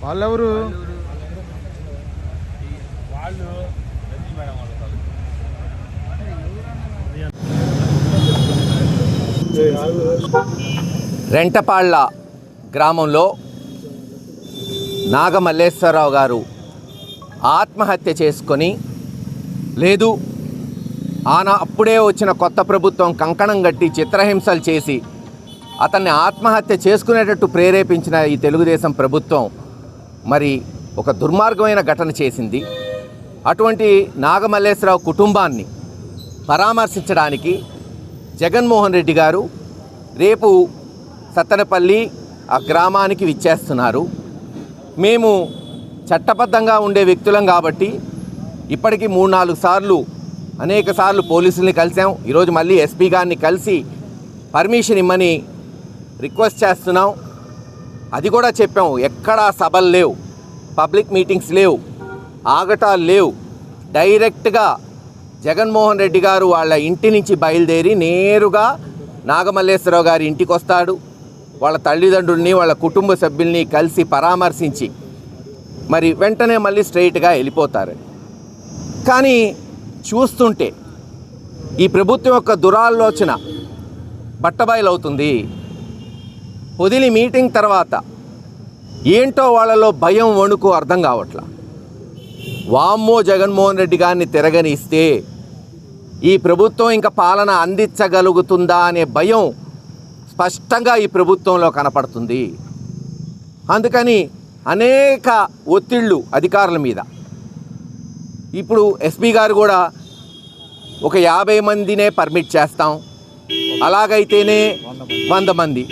వాళ్ళెవరు? రెంటపాళ్ళ గ్రామంలో నాగమల్లేశ్వరరావు గారు ఆత్మహత్య చేసుకొని, లేదు అప్పుడే వచ్చిన కొత్త ప్రభుత్వం కంకణం కట్టి చిత్రహింసలు చేసి అతన్ని ఆత్మహత్య చేసుకునేటట్టు ప్రేరేపించిన ఈ తెలుగుదేశం ప్రభుత్వం మరి ఒక దుర్మార్గమైన ఘటన చేసింది. అటువంటి నాగమల్లేశ్వరరావు కుటుంబాన్ని పరామర్శించడానికి జగన్మోహన్ రెడ్డి గారు రేపు సత్తెనపల్లి ఆ గ్రామానికి విచ్చేస్తున్నారు. మేము చట్టబద్ధంగా ఉండే వ్యక్తులం కాబట్టి ఇప్పటికీ 3-4 సార్లు అనేక సార్లు పోలీసుల్ని కలిసాం. ఈరోజు మళ్ళీ ఎస్పీ గారిని కలిసి పర్మిషన్ ఇమ్మని రిక్వెస్ట్ చేస్తున్నాం. అది కూడా చెప్పాం, ఎక్కడా సభలు లేవు, పబ్లిక్ మీటింగ్స్ లేవు, ఆగటాలు లేవు. డైరెక్ట్గా జగన్మోహన్ రెడ్డి గారు వాళ్ళ ఇంటి నుంచి బయలుదేరి నేరుగా నాగమల్లేశ్వరరావు గారి ఇంటికి వస్తాడు. వాళ్ళ తల్లిదండ్రుల్ని వాళ్ళ కుటుంబ సభ్యుల్ని కలిసి పరామర్శించి మరి వెంటనే మళ్ళీ స్ట్రైట్గా వెళ్ళిపోతారు. కానీ చూస్తుంటే ఈ ప్రభుత్వం యొక్క దురాలోచన బట్టబయలవుతుంది. పొదిలి మీటింగ్ తర్వాత ఏంటో వాళ్ళలో భయం వణుకు అర్థం కావట్లా. వామ్మో జగన్మోహన్ రెడ్డి గారిని తిరగనిస్తే ఈ ప్రభుత్వం ఇంకా పాలన అందించగలుగుతుందా అనే భయం స్పష్టంగా ఈ ప్రభుత్వంలో కనపడుతుంది. అందుకని అనేక ఒత్తిళ్ళు అధికారుల మీద. ఇప్పుడు ఎస్పీ గారు కూడా ఒక 50 మందినే పర్మిట్ చేస్తాం, అలాగైతేనే 100 మంది.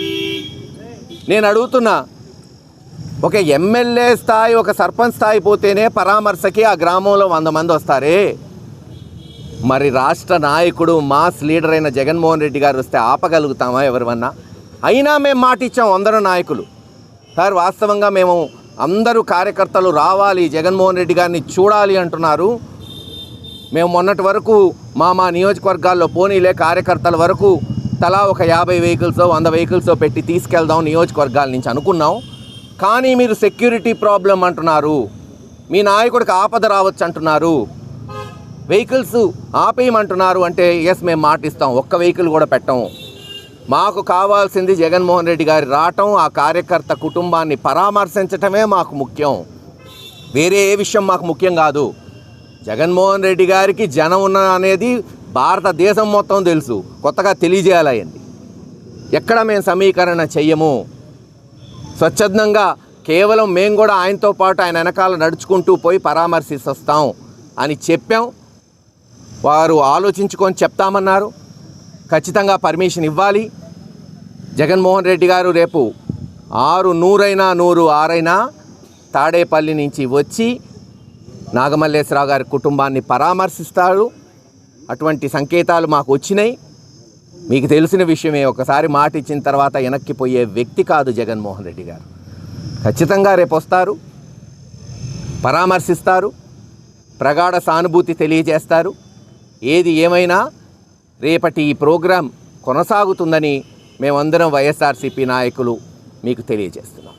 నేను అడుగుతున్నా, ఒక ఎమ్మెల్యే స్థాయి ఒక సర్పంచ్ స్థాయి పోతేనే పరామర్శకి ఆ గ్రామంలో 100 మంది వస్తారే, మరి రాష్ట్ర నాయకుడు మాస్ లీడర్ అయిన జగన్మోహన్ రెడ్డి గారు వస్తే ఆపగలుగుతామా ఎవరివన్నా? అయినా మేము మాట ఇచ్చాం అందరూ నాయకులు. సార్ వాస్తవంగా మేము అందరూ కార్యకర్తలు రావాలి, జగన్మోహన్ రెడ్డి గారిని చూడాలి అంటున్నారు. మేము మొన్నటి వరకు మా నియోజకవర్గాల్లో పోనీలే కార్యకర్తల వరకు తలా ఒక 50 వెహికల్స్ 100 వెహికల్స్ పెట్టి తీసుకెళ్దాం నియోజకవర్గాల నుంచి అనుకున్నాం. కానీ మీరు సెక్యూరిటీ ప్రాబ్లం అంటున్నారు, మీ నాయకుడికి ఆపద రావచ్చు అంటున్నారు, వెహికల్స్ ఆపేయమంటున్నారు. అంటే ఎస్ మేము మాటిస్తాం, ఒక్క వెహికల్ కూడా పెట్టాము. మాకు కావాల్సింది జగన్మోహన్ రెడ్డి గారి రావటం, ఆ కార్యకర్త కుటుంబాన్ని పరామర్శించటమే మాకు ముఖ్యం. వేరే ఏ విషయం మాకు ముఖ్యం కాదు. జగన్మోహన్ రెడ్డి గారికి జనం ఉన్న అనేది భారతదేశం మొత్తం తెలుసు, కొత్తగా తెలియజేయాలండి. ఎక్కడ మేము సమీకరణ చెయ్యము, స్వచ్ఛందంగా కేవలం మేము కూడా ఆయనతో పాటు ఆయన వెనకాల నడుచుకుంటూ పోయి పరామర్శిస్తాం అని చెప్పాం. వారు ఆలోచించుకొని చెప్తామన్నారు. ఖచ్చితంగా పర్మిషన్ ఇవ్వాలి. జగన్మోహన్ రెడ్డి గారు రేపు 100 తాడేపల్లి నుంచి వచ్చి నాగమల్లేశ్వరరావు గారి కుటుంబాన్ని పరామర్శిస్తారు. అటువంటి సంకేతాలు మాకు వచ్చినాయి. మీకు తెలిసిన విషయమే, ఒకసారి మాట ఇచ్చిన తర్వాత వెనక్కిపోయే వ్యక్తి కాదు జగన్మోహన్ రెడ్డి గారు. ఖచ్చితంగా రేపు వస్తారు, పరామర్శిస్తారు, ప్రగాఢ సానుభూతి తెలియజేస్తారు. ఏది ఏమైనా రేపటి ఈ ప్రోగ్రాం కొనసాగుతుందని మేమందరం వైఎస్ఆర్సీపీ నాయకులు మీకు తెలియజేస్తున్నాం.